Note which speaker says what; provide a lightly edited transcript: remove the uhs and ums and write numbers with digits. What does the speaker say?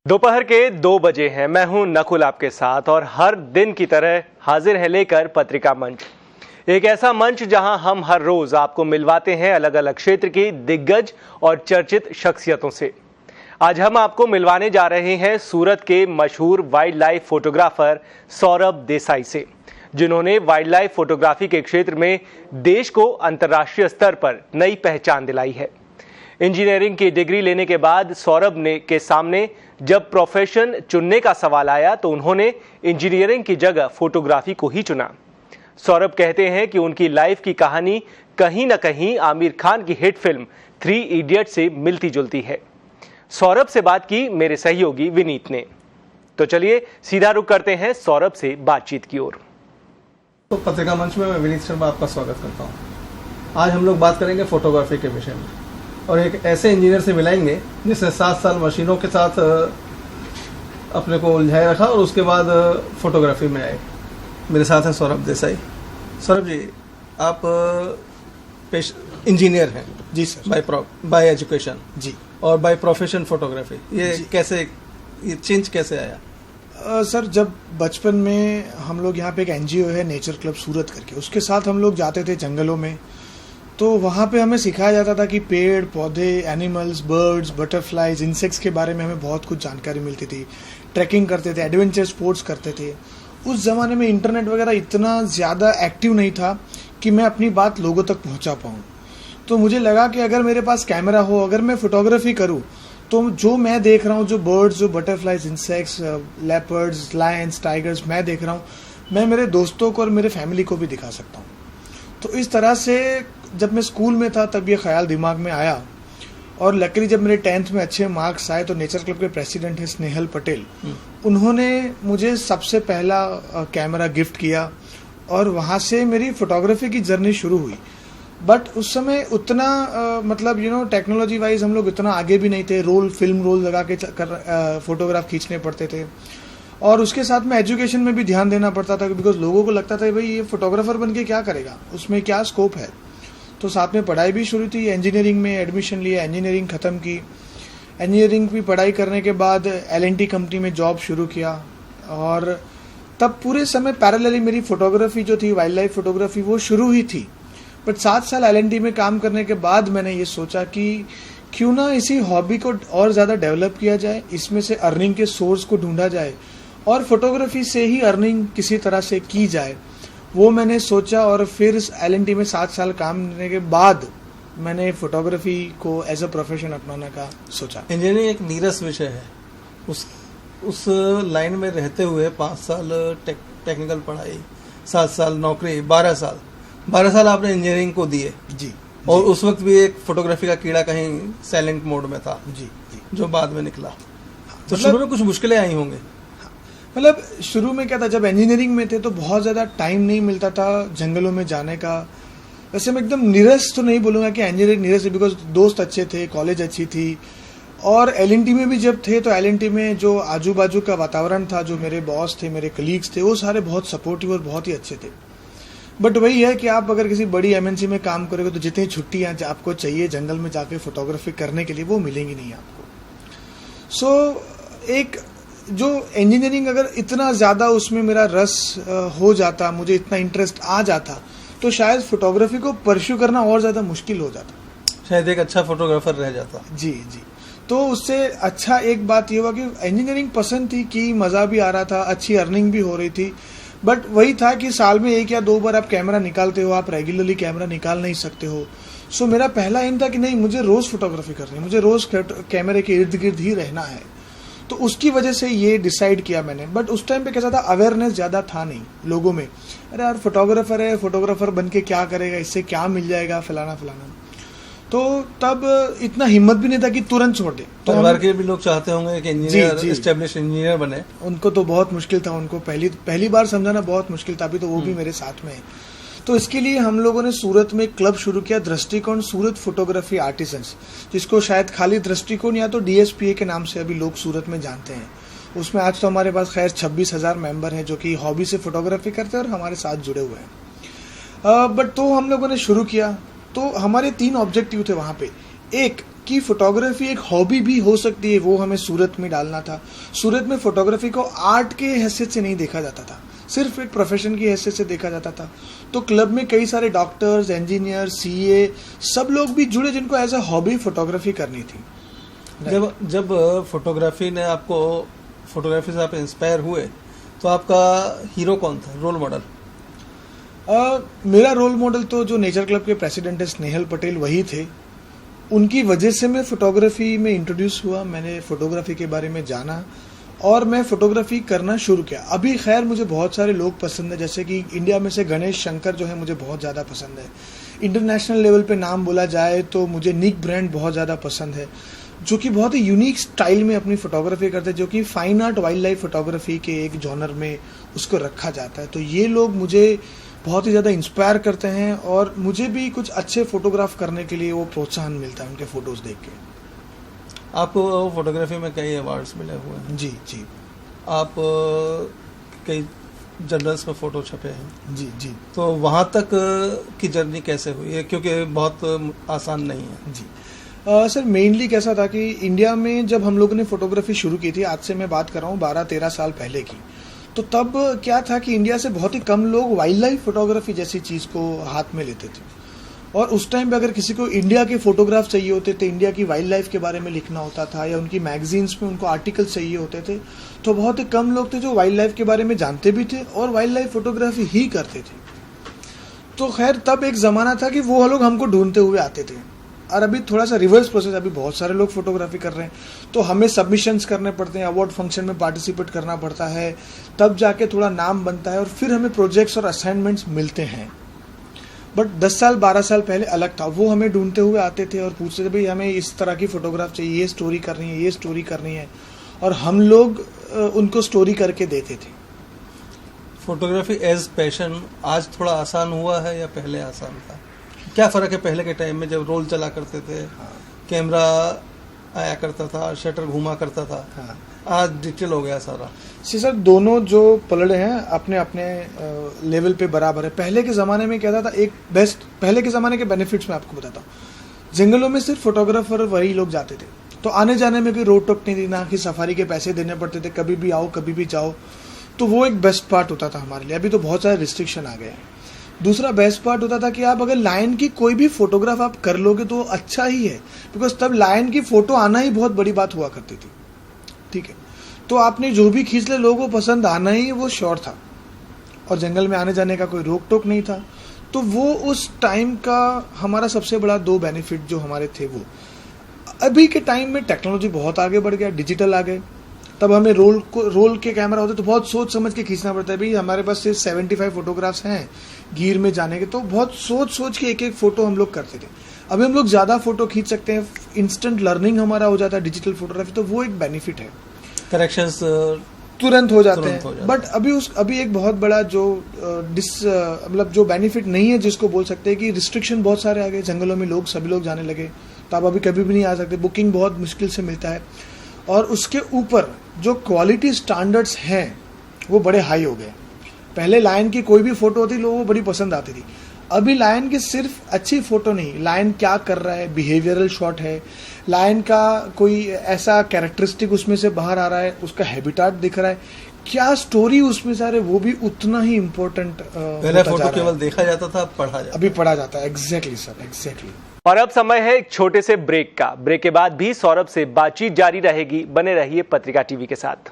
Speaker 1: दोपहर के 2 बजे हैं। मैं हूं नकुल आपके साथ और हर दिन की तरह हाजिर है लेकर पत्रिका मंच, एक ऐसा मंच जहां हम हर रोज आपको मिलवाते हैं अलग अलग क्षेत्र की दिग्गज और चर्चित शख्सियतों से। आज हम आपको मिलवाने जा रहे हैं सूरत के मशहूर wild life photographer Saurabh Desai से, जिन्होंने वाइल्ड लाइफ फोटोग्राफी के क्षेत्र में देश को अंतर्राष्ट्रीय स्तर पर नई पहचान दिलाई है। इंजीनियरिंग की डिग्री लेने के बाद सौरभ के सामने जब प्रोफेशन चुनने का सवाल आया तो उन्होंने इंजीनियरिंग की जगह फोटोग्राफी को ही चुना। सौरभ कहते हैं कि उनकी लाइफ की कहानी कहीं न कहीं आमिर खान की हिट फिल्म 3 इडियट से मिलती जुलती है। सौरभ से बात की मेरे सहयोगी विनीत ने। तो चलिए सीधा रुख करते हैं सौरभ से बातचीत की ओर।
Speaker 2: तो पत्रिका मंच में मैं विनीत शर्मा आपका स्वागत करता हूँ। आज हम लोग बात करेंगे फोटोग्राफी के विषय में और एक ऐसे इंजीनियर से मिलाएंगे जिसने 7 साल मशीनों के साथ अपने को उलझाए रखा और उसके बाद फोटोग्राफी में आए। मेरे साथ हैं सौरभ देसाई। सौरभ जी, आप इंजीनियर हैं?
Speaker 3: जी सर।
Speaker 2: बाय एजुकेशन
Speaker 3: जी,
Speaker 2: और बाय प्रोफेशन फोटोग्राफी। ये चेंज कैसे आया?
Speaker 3: सर, जब बचपन में हम लोग यहाँ पे एक एनजीओ है नेचर क्लब सूरत करके, उसके साथ हम लोग जाते थे जंगलों में। तो वहाँ पे हमें सिखाया जाता था कि पेड़ पौधे, एनिमल्स, बर्ड्स, बटरफ्लाइज, इंसेक्ट्स के बारे में हमें बहुत कुछ जानकारी मिलती थी। ट्रैकिंग करते थे, एडवेंचर स्पोर्ट्स करते थे। उस ज़माने में इंटरनेट वगैरह इतना ज़्यादा एक्टिव नहीं था कि मैं अपनी बात लोगों तक पहुँचा पाऊँ। तो मुझे लगा कि अगर मेरे पास कैमरा हो, अगर मैं फोटोग्राफी करूँ, तो जो मैं देख रहा हूँ, जो बर्ड्स, जो butterflies, insects, leopards, Lions, tigers मैं देख रहा हूँ, मैं मेरे दोस्तों को और मेरे फैमिली को भी दिखा सकता हूँ। तो इस तरह से जब मैं स्कूल में था तब ये ख्याल दिमाग में आया और लकीली जब मेरे 10th में अच्छे मार्क्स आए तो नेचर क्लब के प्रेसिडेंट है स्नेहल पटेल, उन्होंने मुझे सबसे पहला कैमरा गिफ्ट किया और वहाँ से मेरी फोटोग्राफी की जर्नी शुरू हुई। बट उस समय उतना मतलब टेक्नोलॉजी वाइज हम लोग इतना आगे भी नहीं थे। फिल्म रोल लगा के फोटोग्राफ खींचने पड़ते थे और उसके साथ में एजुकेशन में भी ध्यान देना पड़ता था, बिकॉज लोगों को लगता था भाई ये फोटोग्राफर बन के क्या करेगा, उसमें क्या स्कोप है। तो साथ में पढ़ाई भी शुरू थी। इंजीनियरिंग में एडमिशन लिया, इंजीनियरिंग ख़त्म की। इंजीनियरिंग की पढ़ाई करने के बाद L&T कंपनी में जॉब शुरू किया और तब पूरे समय पैरेलली मेरी फोटोग्राफी जो थी, वाइल्ड लाइफ फोटोग्राफी, वो शुरू ही थी। बट 7 साल L&T में काम करने के बाद मैंने ये सोचा कि क्यों ना इसी हॉबी को और ज़्यादा डेवलप किया जाए, इसमें से अर्निंग के सोर्स को ढूंढा जाए और फोटोग्राफी से ही अर्निंग किसी तरह से की जाए। वो मैंने सोचा और फिर L&T में 7 साल काम करने के बाद मैंने फोटोग्राफी को एज अ प्रोफेशन अपनाने का सोचा।
Speaker 2: इंजीनियरिंग एक नीरस विषय है। उस लाइन में रहते हुए 5 साल टेक्निकल पढ़ाई, 7 साल नौकरी, 12 साल आपने इंजीनियरिंग को दिए।
Speaker 3: जी।
Speaker 2: और उस वक्त भी एक फोटोग्राफी का कीड़ा कहीं साइलेंट मोड में था।
Speaker 3: जी।
Speaker 2: जो बाद में निकला। तो शुरू में कुछ मुश्किलें आई होंगे।
Speaker 3: मतलब शुरू में क्या था, जब इंजीनियरिंग में थे तो बहुत ज़्यादा टाइम नहीं मिलता था जंगलों में जाने का। वैसे मैं एकदम नीरस तो नहीं बोलूँगा कि इंजीनियरिंग नीरस है, बिकॉज दोस्त अच्छे थे, कॉलेज अच्छी थी। और L&T में भी जब थे तो L&T में जो आजू बाजू का वातावरण था, जो मेरे बॉस थे, मेरे कलीग्स थे, वो सारे बहुत सपोर्टिव और बहुत ही अच्छे थे। बट वही है कि आप अगर किसी बड़ी MNC में काम करोगे तो जितनी छुट्टियाँ आपको चाहिए जंगल में जाके फोटोग्राफी करने के लिए, वो मिलेंगी नहीं आपको। सो एक जो इंजीनियरिंग अगर इतना ज़्यादा उसमें मेरा रस हो जाता, मुझे इतना इंटरेस्ट आ जाता, तो शायद फोटोग्राफी को परस्यू करना और ज़्यादा मुश्किल हो जाता,
Speaker 2: शायद एक अच्छा फोटोग्राफर रह जाता।
Speaker 3: जी। तो उससे अच्छा एक बात ये हुआ कि इंजीनियरिंग पसंद थी, कि मज़ा भी आ रहा था, अच्छी अर्निंग भी हो रही थी। बट वही था कि साल में 1 या 2 बार आप कैमरा निकालते हो, आप रेगुलरली कैमरा निकाल नहीं सकते हो। सो मेरा पहला एम था कि नहीं, मुझे रोज़ फोटोग्राफी करनी है, मुझे रोज़ कैमरे के इर्द गिर्द ही रहना है। तो उसकी वजह से ये डिसाइड किया मैंने। बट उस टाइम पे कैसा था, अवेयरनेस ज़्यादा था नहीं लोगों में। अरे यार फोटोग्राफर है, फोटोग्राफर बन के क्या करेगा, इससे क्या मिल जाएगा, फलाना। तो तब इतना हिम्मत भी नहीं था कि तुरंत छोड़ दे। तो
Speaker 2: परिवार के भी लोग चाहते होंगे कि इंजीनियर, एस्टेब्लिश इंजीनियर बने।
Speaker 3: उनको तो बहुत मुश्किल था, उनको पहली बार समझाना बहुत मुश्किल था। अभी तो वो भी मेरे साथ में है। तो इसके लिए हम लोगों ने सूरत में क्लब शुरू किया, दृष्टिकोण सूरत फोटोग्राफी आर्टिसंस, जिसको शायद खाली दृष्टिकोण या तो DSPA के नाम से अभी लोग सूरत में जानते हैं। उसमें आज तो हमारे पास खैर 26,000 मेंबर हैं जो कि हॉबी से फोटोग्राफी करते हैं और हमारे साथ जुड़े हुए हैं। बट तो हम लोगों ने शुरू किया तो हमारे 3 ऑब्जेक्टिव थे वहाँ पे। एक कि फोटोग्राफी एक हॉबी भी हो सकती है, वो हमें सूरत में डालना था। सूरत में फोटोग्राफी को आर्ट के हैसियत से नहीं देखा जाता था, सिर्फ एक प्रोफेशन की हैसियत से देखा जाता था। तो क्लब में कई सारे डॉक्टर्स, इंजीनियर, सीए सब लोग भी जुड़े जिनको एज अ हॉबी फोटोग्राफी करनी थी।
Speaker 2: जब फोटोग्राफी ने आपको, फोटोग्राफी से आप इंस्पायर हुए, तो आपका हीरो कौन था, रोल मॉडल?
Speaker 3: मेरा रोल मॉडल तो जो नेचर क्लब के प्रेसिडेंट है स्नेहल पटेल, वही थे। उनकी वजह से मैं फोटोग्राफी में इंट्रोड्यूस हुआ, मैंने फोटोग्राफी के बारे में जाना और मैं फोटोग्राफी करना शुरू किया। अभी खैर मुझे बहुत सारे लोग पसंद है, जैसे कि इंडिया में से गणेश शंकर जो है मुझे बहुत ज़्यादा पसंद है। इंटरनेशनल लेवल पे नाम बोला जाए तो मुझे निक ब्रांड बहुत ज़्यादा पसंद है, जो कि बहुत ही यूनिक स्टाइल में अपनी फोटोग्राफी करते हैं, जो कि fine art wild life photography के एक जॉनर में उसको रखा जाता है। तो ये लोग मुझे बहुत ही ज़्यादा इंस्पायर करते हैं और मुझे भी कुछ अच्छे फोटोग्राफ करने के लिए वो प्रोत्साहन मिलता है उनके फोटोज़ देख के।
Speaker 2: आपको फोटोग्राफी में कई अवार्ड्स मिले हुए हैं।
Speaker 3: जी जी।
Speaker 2: आप कई जर्नल्स में फ़ोटो छपे हैं।
Speaker 3: जी जी।
Speaker 2: तो वहाँ तक की जर्नी कैसे हुई है, क्योंकि बहुत आसान नहीं है।
Speaker 3: जी सर, मेनली कैसा था कि इंडिया में जब हम लोगों ने फोटोग्राफी शुरू की थी, आज से मैं बात कर रहा हूँ 12-13 साल पहले की, तो तब क्या था कि इंडिया से बहुत ही कम लोग वाइल्ड लाइफ फोटोग्राफी जैसी चीज़ को हाथ में लेते थे। और उस टाइम पे अगर किसी को इंडिया के फोटोग्राफ चाहिए होते थे, इंडिया की वाइल्ड लाइफ के बारे में लिखना होता था या उनकी मैगजीन्स में उनको आर्टिकल चाहिए होते थे, तो बहुत ही कम लोग थे जो वाइल्ड लाइफ के बारे में जानते भी थे और वाइल्ड लाइफ फोटोग्राफी ही करते थे। तो खैर तब एक ज़माना था कि वो लोग हमको ढूंढते हुए आते थे। और अभी थोड़ा सा रिवर्स प्रोसेस, अभी बहुत सारे लोग फोटोग्राफी कर रहे हैं, तो हमें सबमिशंस करने पड़ते हैं, अवार्ड फंक्शन में पार्टिसिपेट करना पड़ता है, तब जाके थोड़ा नाम बनता है और फिर हमें प्रोजेक्ट्स और असाइनमेंट्स मिलते हैं। बट 10 साल 12 साल पहले अलग था, वो हमें ढूंढते हुए आते थे और पूछते थे भाई हमें इस तरह की फोटोग्राफ चाहिए, ये स्टोरी करनी है, ये स्टोरी करनी है, और हम लोग उनको स्टोरी करके देते थे।
Speaker 2: फोटोग्राफी एज पैशन आज थोड़ा आसान हुआ है या पहले आसान था? क्या फ़र्क है पहले के टाइम में जब रोल चला करते थे, कैमरा आया करता था, शटर घुमा करता था, आज डिजिटल हो गया सारा?
Speaker 3: सर, दोनों जो पलड़े हैं अपने अपने लेवल पे बराबर है। पहले के ज़माने में क्या था, एक बेस्ट, पहले के ज़माने के बेनिफिट्स मैं आपको बताता हूँ। जंगलों में सिर्फ फोटोग्राफर वही लोग जाते थे, तो आने जाने में कोई रोक टोक नहीं थी, ना कि सफारी के पैसे देने पड़ते थे, कभी भी आओ कभी भी जाओ। तो वो एक बेस्ट पार्ट होता था हमारे लिए। अभी तो बहुत सारे रिस्ट्रिक्शन आ गए हैं। दूसरा बेस्ट पार्ट होता था कि आप अगर लायन की कोई भी फोटोग्राफ आप कर लोगे तो अच्छा ही है, बिकॉज तब लायन की फोटो आना ही बहुत बड़ी बात हुआ करती थी। ठीक है, तो आपने जो भी खींच ले, लोगों को पसंद आना ही वो श्योर था, और जंगल में आने जाने का कोई रोक टोक नहीं था। तो वो उस टाइम का हमारा सबसे बड़ा दो बेनिफिट जो हमारे थे वो। अभी के टाइम में टेक्नोलॉजी बहुत आगे बढ़ गया, डिजिटल आ गए, तब हमें रोल के कैमरा होते तो बहुत सोच समझ के खींचना पड़ता है। भाई हमारे पास सिर्फ 75 फोटोग्राफ्स हैं गिर में जाने के, तो बहुत सोच के एक एक फोटो हम लोग करते थे। अभी हम लोग ज़्यादा फोटो खींच सकते हैं, इंस्टेंट लर्निंग हमारा हो जाता है डिजिटल फोटोग्राफी, तो वो एक बेनिफिट है।
Speaker 2: करेक्शंस
Speaker 3: तुरंत हो जाते हैं। बट अभी एक बहुत बड़ा जो मतलब जो बेनिफिट नहीं है जिसको बोल सकते हैं कि रिस्ट्रिक्शन बहुत सारे आ गए। जंगलों में सभी लोग जाने लगे, तो आप अभी कभी भी नहीं आ सकते, बुकिंग बहुत मुश्किल से मिलता है। और उसके ऊपर जो क्वालिटी स्टैंडर्ड्स हैं वो बड़े हाई हो गए। पहले लायन की कोई भी फोटो होती लोगों को बड़ी पसंद आती थी। अभी लायन की सिर्फ अच्छी फोटो नहीं, लायन क्या कर रहा है, बिहेवियरल शॉट है, लायन का कोई ऐसा कैरेक्टरिस्टिक उसमें से बाहर आ रहा है, उसका हैबिटाट दिख रहा है, क्या स्टोरी उसमें सारे, वो भी उतना ही इम्पोर्टेंट।
Speaker 2: पहले फोटो केवल देखा जाता था, पढ़ा जाता,
Speaker 3: अभी पढ़ा जाता है। Exactly sir, exactly.
Speaker 1: और अब समय है एक छोटे से ब्रेक का। ब्रेक के बाद भी सौरभ से बातचीत जारी रहेगी। बने रहिए पत्रिका टीवी के साथ।